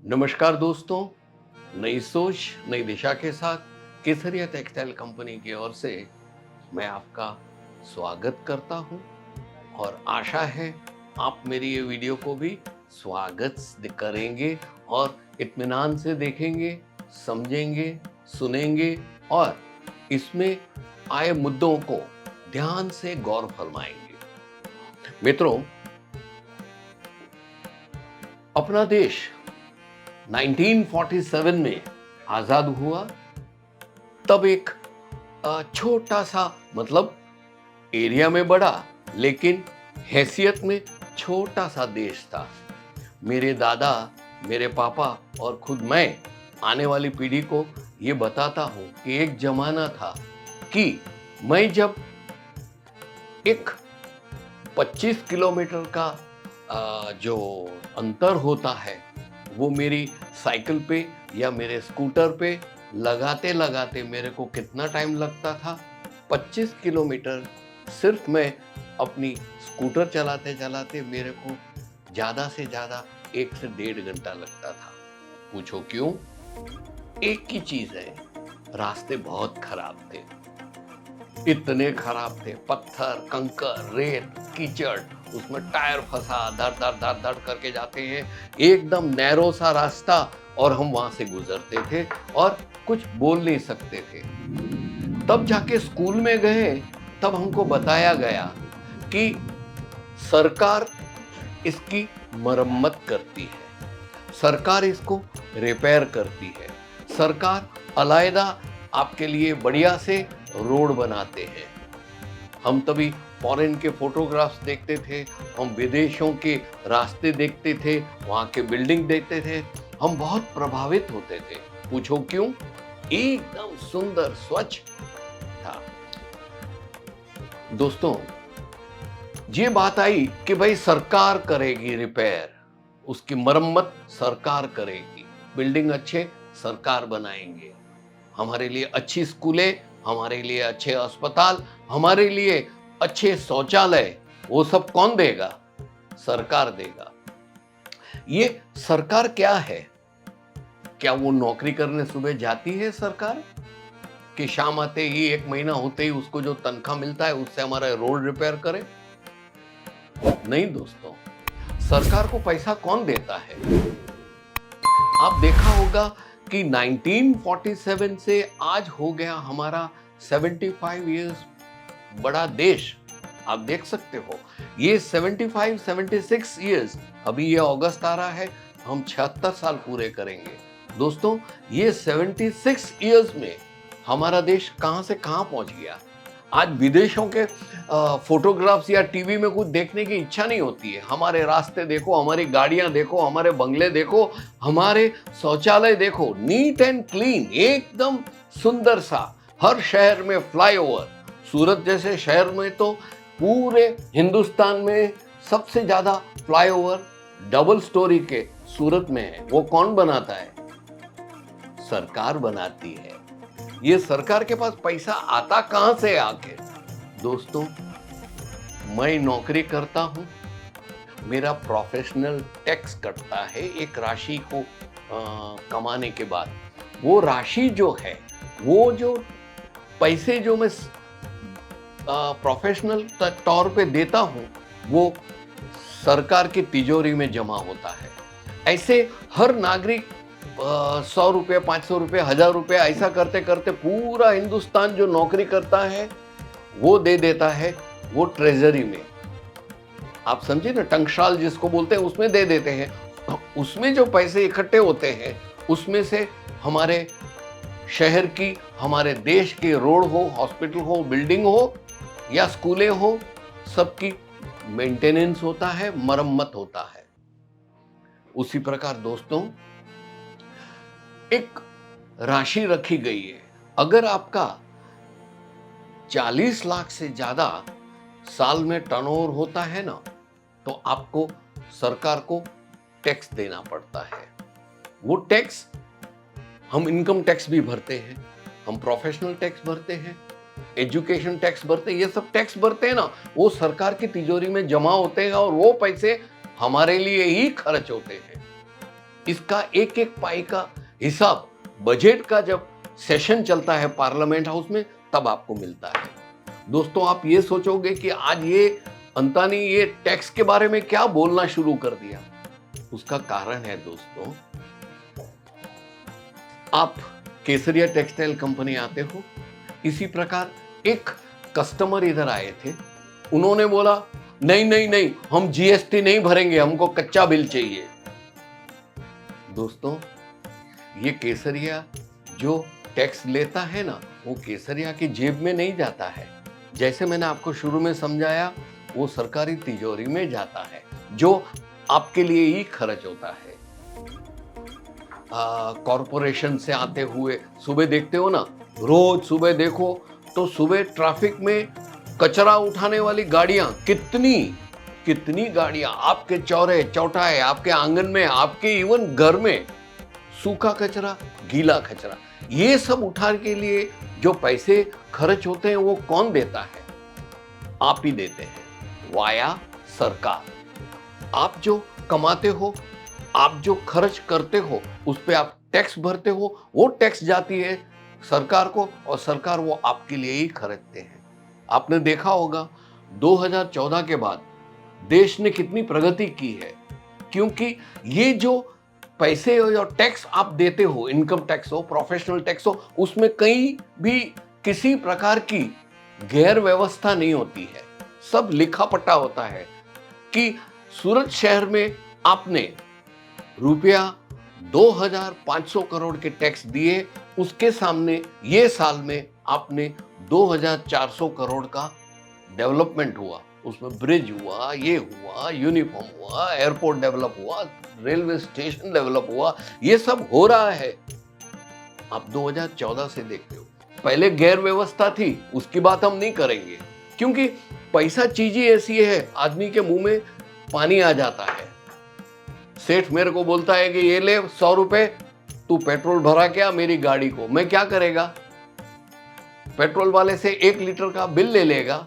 नमस्कार दोस्तों, नई सोच नई दिशा के साथ केसरिया टेक्सटाइल कंपनी की ओर से मैं आपका स्वागत करता हूं और आशा है आप मेरी ये वीडियो को भी करेंगे और इत्मीनान से देखेंगे, समझेंगे, सुनेंगे और इसमें आए मुद्दों को ध्यान से गौर फरमाएंगे। मित्रों, अपना देश 1947 में आजाद हुआ। तब एक छोटा सा मतलब एरिया में बड़ा लेकिन हैसियत में छोटा सा देश था। मेरे दादा, मेरे पापा और खुद मैं आने वाली पीढ़ी को ये बताता हूं कि एक जमाना था कि मैं जब एक 25 किलोमीटर का जो अंतर होता है वो मेरी साइकिल पे या मेरे स्कूटर पे लगाते लगाते मेरे को कितना टाइम लगता था? 25 किलोमीटर सिर्फ मैं अपनी स्कूटर चलाते चलाते मेरे को ज़्यादा से ज़्यादा 1 से 1.5 घंटा लगता था। पूछो क्यों? एक ही चीज़ है, रास्ते बहुत खराब थे। इतने खराब थे, पत्थर, कंकर, रेत, कीचड़, उसमें टायर फंसा, धड़ धड़ धड़ धड़ करके जाते हैं, एकदम नैरो सा रास्ता और हम वहां से गुजरते थे और कुछ बोल नहीं सकते थे। तब जाके स्कूल में गए, तब हमको बताया गया कि सरकार इसकी मरम्मत करती है, सरकार इसको रिपेयर करती है, सरकार अलग आपके लिए बढ़िया से रोड बनाते हैं। हम तभी फॉरेन के फोटोग्राफ्स देखते थे, हम विदेशों के रास्ते देखते थे, वहां के बिल्डिंग देखते थे, हम बहुत प्रभावित होते थे। पूछो क्यों? एकदम सुंदर स्वच्छ था। दोस्तों, ये बात आई कि भाई सरकार करेगी रिपेयर, उसकी मरम्मत सरकार करेगी, बिल्डिंग अच्छे सरकार बनाएंगे, हमारे लिए अच्छी स्कूलें, हमारे लिए अच्छे अस्पताल, हमारे लिए अच्छे शौचालय, वो सब कौन देगा? सरकार देगा। ये सरकार क्या है? क्या वो नौकरी करने सुबह जाती है सरकार कि शाम आते ही 1 महीना होते ही उसको जो तनख्वाह मिलता है उससे हमारा रोड रिपेयर करे? नहीं दोस्तों, सरकार को पैसा कौन देता है? आप देखा होगा कि 1947 से आज हो गया हमारा 75 इयर्स बड़ा देश। आप देख सकते हो ये 76 इयर्स, अभी ये अगस्त आ रहा है, हम 76 साल पूरे करेंगे। दोस्तों, ये 76 इयर्स में हमारा देश कहां से कहां पहुंच गया। आज विदेशों के फोटोग्राफ्स या टीवी में कुछ देखने की इच्छा नहीं होती है। हमारे रास्ते देखो, हमारी गाड़ियां देखो, हमारे बंगले देखो, हमारे शौचालय देखो, नीट एंड क्लीन, एकदम सुंदर सा। हर शहर में फ्लाईओवर, सूरत जैसे शहर में तो पूरे हिंदुस्तान में सबसे ज्यादा फ्लाईओवर डबल स्टोरी के सूरत में है। वो कौन बनाता है? सरकार बनाती है। ये सरकार के पास पैसा आता कहां से आके? दोस्तों, मैं नौकरी करता हूं, मेरा प्रोफेशनल टैक्स कटता है एक राशि को कमाने के बाद। वो राशि जो है, वो जो पैसे जो मैं प्रोफेशनल तौर पे देता हूं, वो सरकार की तिजोरी में जमा होता है। ऐसे हर नागरिक 100 रुपये, 500 रुपये, 1000 रुपये ऐसा करते करते पूरा हिंदुस्तान जो नौकरी करता है वो दे देता है वो ट्रेजरी में। आप समझे ना, टंकशाल जिसको बोलते हैं, उसमें दे देते हैं। उसमें जो पैसे इकट्ठे होते हैं उसमें से हमारे शहर की, हमारे देश के रोड हो, हॉस्पिटल हो, बिल्डिंग हो या स्कूलें हो, सबकी मेंटेनेंस होता है, मरम्मत होता है। उसी प्रकार दोस्तों, एक राशि रखी गई है। अगर आपका 40 लाख से ज्यादा साल में टर्नओवर होता है ना, तो आपको सरकार को टैक्स देना पड़ता है। वो टैक्स हम इनकम टैक्स भी भरते हैं, हम प्रोफेशनल टैक्स भरते हैं, एजुकेशन टैक्स भरते हैं, ये सब टैक्स भरते हैं ना, वो सरकार की तिजोरी में जमा होते हैं और वो पैसे हमारे लिए ही खर्च होते हैं। इसका एक एक पाई का हिसाब बजट का जब सेशन चलता है पार्लियामेंट हाउस में तब आपको मिलता है। दोस्तों, आप ये सोचोगे कि आज ये अंतानी ये टैक्स के बारे में क्या बोलना शुरू कर दिया। उसका कारण है दोस्तों, आप केसरिया टेक्सटाइल कंपनी आते हो, इसी प्रकार एक कस्टमर इधर आए थे, उन्होंने बोला नहीं नहीं नहीं, हम जीएसटी नहीं भरेंगे, हमको कच्चा बिल चाहिए। दोस्तों, ये केसरिया जो टैक्स लेता है ना, वो केसरिया की जेब में नहीं जाता है। जैसे मैंने आपको शुरू में समझाया, वो सरकारी तिजोरी में जाता है, जो आपके लिए ही खर्च होता है। कॉरपोरेशन से आते हुए सुबह देखते हो ना, रोज सुबह देखो तो सुबह ट्रैफिक में कचरा उठाने वाली गाड़ियां कितनी गाड़ियां आपके चौराहे चौटाहे, आपके आंगन में, आपके इवन घर में सूखा कचरा, गीला कचरा, ये सब उठाने के लिए जो पैसे खर्च होते हैं वो कौन देता है? आप ही देते हैं, वाया सरकार। आप जो कमाते हो, आप जो खर्च करते हो, उस पे आप टैक्स भरते हो, वो टैक्स जाती है सरकार को और सरकार वो आपके लिए ही खर्चते हैं। आपने देखा होगा 2014 के बाद देश ने कितनी प्रगति की है, क्योंकि ये जो पैसे और टैक्स आप देते हो, इनकम टैक्स हो, प्रोफेशनल टैक्स हो, उसमें कहीं भी किसी प्रकार की गैर व्यवस्था नहीं होती है। सब लिखा पट्टा होता है कि सूरत शहर में आपने रुपया 2500 करोड़ के टैक्स दिए, उसके सामने ये साल में आपने 2400 करोड़ का डेवलपमेंट हुआ, उसमें ब्रिज हुआ, ये हुआ, यूनिफॉर्म हुआ, एयरपोर्ट डेवलप हुआ, रेलवे स्टेशन डेवलप हुआ, ये सब हो रहा है। आप 2014 से देखते हो, पहले गैर व्यवस्था थी, उसकी बात हम नहीं करेंगे, क्योंकि पैसा चीज ही ऐसी है, आदमी के मुंह में पानी आ जाता है। सेठ मेरे को बोलता है कि ये ले 100 रुपए, तू पेट्रोल भरा क्या मेरी गाड़ी को, मैं क्या करेगा? पेट्रोल वाले से 1 लीटर का बिल ले लेगा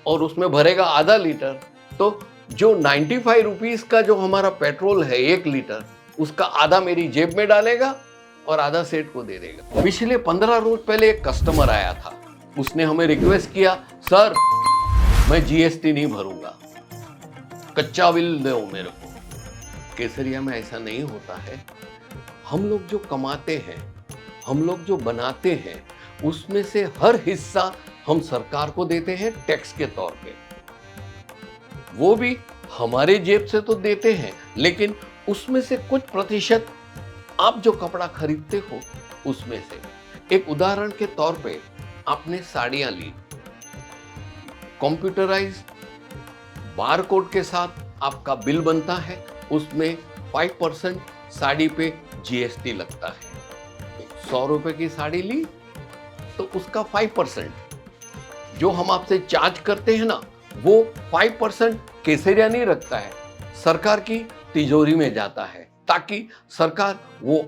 और उसमें भरेगा आधा लीटर, तो जो 95 रुपीस का जो हमारा पेट्रोल है 1 लीटर, उसका आधा मेरी जेब में डालेगा और आधा सेठ को दे देगा। पिछले 15 रोज पहले एक कस्टमर आया था, उसने हमें रिक्वेस्ट किया, सर मैं जीएसटी नहीं भरूंगा, कच्चा बिल दो मेरे को। केसरिया में ऐसा नहीं होता है। हम लोग जो कमाते हैं, हम लोग जो बनाते हैं, उसमें से हर हिस्सा हम सरकार को देते हैं टैक्स के तौर पे। वो भी हमारे जेब से तो देते हैं, लेकिन उसमें से कुछ प्रतिशत आप जो कपड़ा खरीदते हो उसमें से। एक उदाहरण के तौर पे आपने साड़ियां ली, कंप्यूटराइज बारकोड के साथ आपका बिल बनता है, उसमें 5% साड़ी पे जीएसटी लगता है। 100 रुपए की साड़ी ली तो उसका 5% जो हम आपसे चार्ज करते हैं ना, वो 5% केसरिया नहीं रखता है, सरकार की तिजोरी में जाता है, ताकि सरकार वो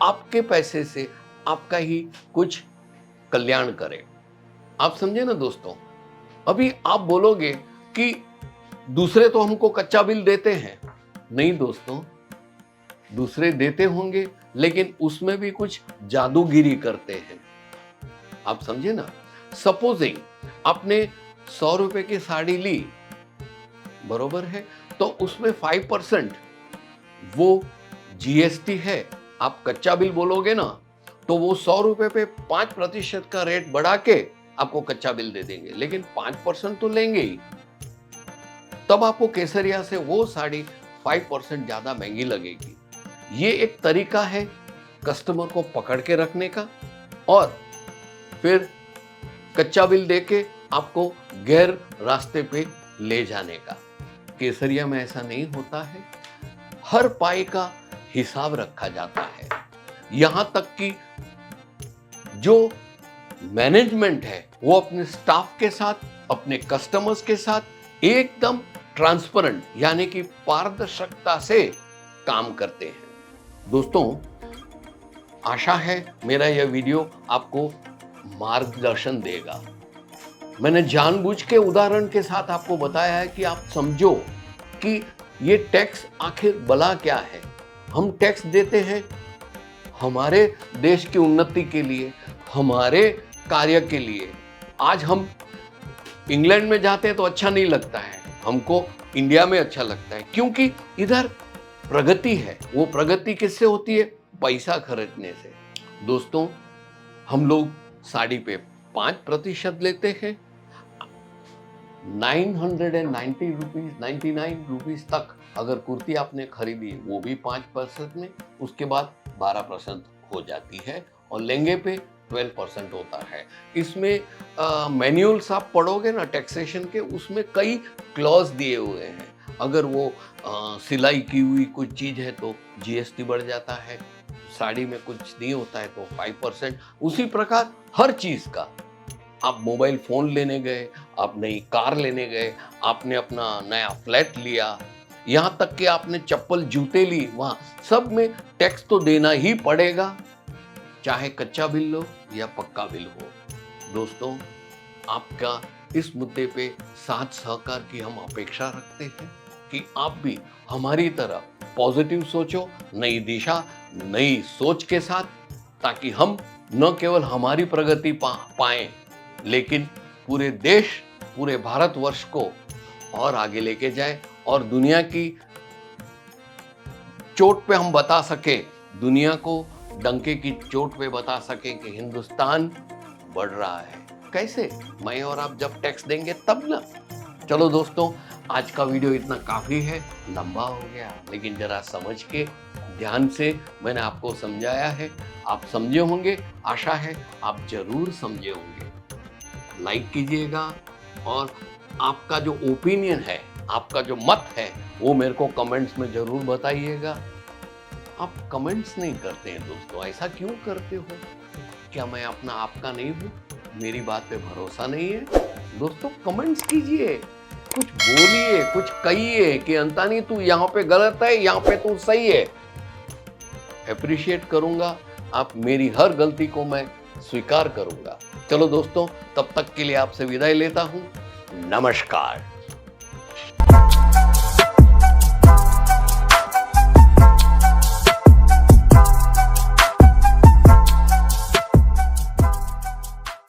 आपके पैसे से आपका ही कुछ कल्याण करे। आप समझे ना दोस्तों? अभी आप बोलोगे कि दूसरे तो हमको कच्चा बिल देते हैं। नहीं दोस्तों, दूसरे देते होंगे, लेकिन उसमें भी कुछ जादूगिरी करते हैं। आप समझे ना? सपोजिंग आपने 100 रुपए की साड़ी ली, बरोबर है, तो उसमें 5% वो जीएसटी है। आप कच्चा बिल बोलोगे ना, तो वो 100 रुपए पे 5% का रेट बढ़ा के आपको कच्चा बिल दे देंगे, लेकिन 5% तो लेंगे ही। तब आपको केसरिया से वो साड़ी 5% ज्यादा महंगी लगेगी। ये एक तरीका है कस्टमर को पकड़ के रखने का और फिर कच्चा बिल देके आपको गैर रास्ते पे ले जाने का। केसरिया में ऐसा नहीं होता है। हर पाई का हिसाब रखा जाता है। यहां तक कि जो मैनेजमेंट है वो अपने स्टाफ के साथ, अपने कस्टमर्स के साथ एकदम ट्रांसपेरेंट यानी कि पारदर्शिता से काम करते हैं। दोस्तों, आशा है मेरा यह वीडियो आपको मार्गदर्शन देगा। मैंने जानबूझ के उदाहरण के साथ आपको बताया है कि आप समझो कि ये टैक्स आखिर भला क्या है। हम टैक्स देते हैं हमारे देश की उन्नति के लिए, हमारे कार्य के लिए। आज हम इंग्लैंड में जाते हैं तो अच्छा नहीं लगता है, हमको इंडिया में अच्छा लगता है, क्योंकि इधर प्रगति है। वो प्रगति किससे होती है? पैसा खरीदने से। दोस्तों, हम लोग साड़ी पे 5% लेते हैं। 990 रुपीज, 99 रुपीज तक अगर कुर्ती आपने खरीदी वो भी 5% में, उसके बाद 12% हो जाती है और लहंगे पे 12% होता है। इसमें मैनुअल्स आप पढ़ोगे ना टैक्सेशन के, उसमें कई क्लॉज दिए हुए हैं। अगर वो सिलाई की हुई कुछ चीज़ है तो जीएसटी बढ़ जाता है, साड़ी में कुछ नहीं होता है तो 5%। उसी प्रकार हर चीज़ का, आप मोबाइल फ़ोन लेने गए, आप नई कार लेने गए, आपने अपना नया फ्लैट लिया, यहाँ तक कि आपने चप्पल जूते ली, वहाँ सब में टैक्स तो देना ही पड़ेगा, चाहे कच्चा बिल लो या पक्का बिल हो। दोस्तों, आपका इस मुद्दे पे साथ सहकार की हम अपेक्षा रखते हैं कि आप भी हमारी तरह पॉजिटिव सोचो, नई दिशा, नई सोच के साथ, ताकि हम न केवल हमारी प्रगति पाएं, लेकिन पूरे देश, पूरे भारतवर्ष को और आगे लेके जाए और दुनिया की चोट पे हम बता सके, दुनिया को डंके की चोट पे बता सके कि हिंदुस्तान बढ़ रहा है। कैसे? मैं और आप जब टैक्स देंगे तब ना। चलो दोस्तों, आज का वीडियो इतना काफी है, लंबा हो गया, लेकिन जरा समझ के ध्यान से मैंने आपको समझाया है। आप समझे होंगे, आशा है आप जरूर समझे होंगे। लाइक कीजिएगा और आपका जो ओपिनियन है, आपका जो मत है, वो मेरे को कमेंट्स में जरूर बताइएगा। आप कमेंट्स नहीं करते हैं दोस्तों, ऐसा क्यों करते हो? क्या मैं अपना आपका नहीं हूँ? मेरी बात पे भरोसा नहीं है? दोस्तों, कमेंट्स कीजिए, कुछ बोलिए, कुछ कहिए कि अंतानी तू यहाँ पे गलत है, यहाँ पे तू सही है। अप्रिशिएट करूंगा, आप मेरी हर गलती को मैं स्वीकार करूंगा। चलो दोस्तों, तब तक के लिए आपसे विदाई लेता हूँ। नमस्कार।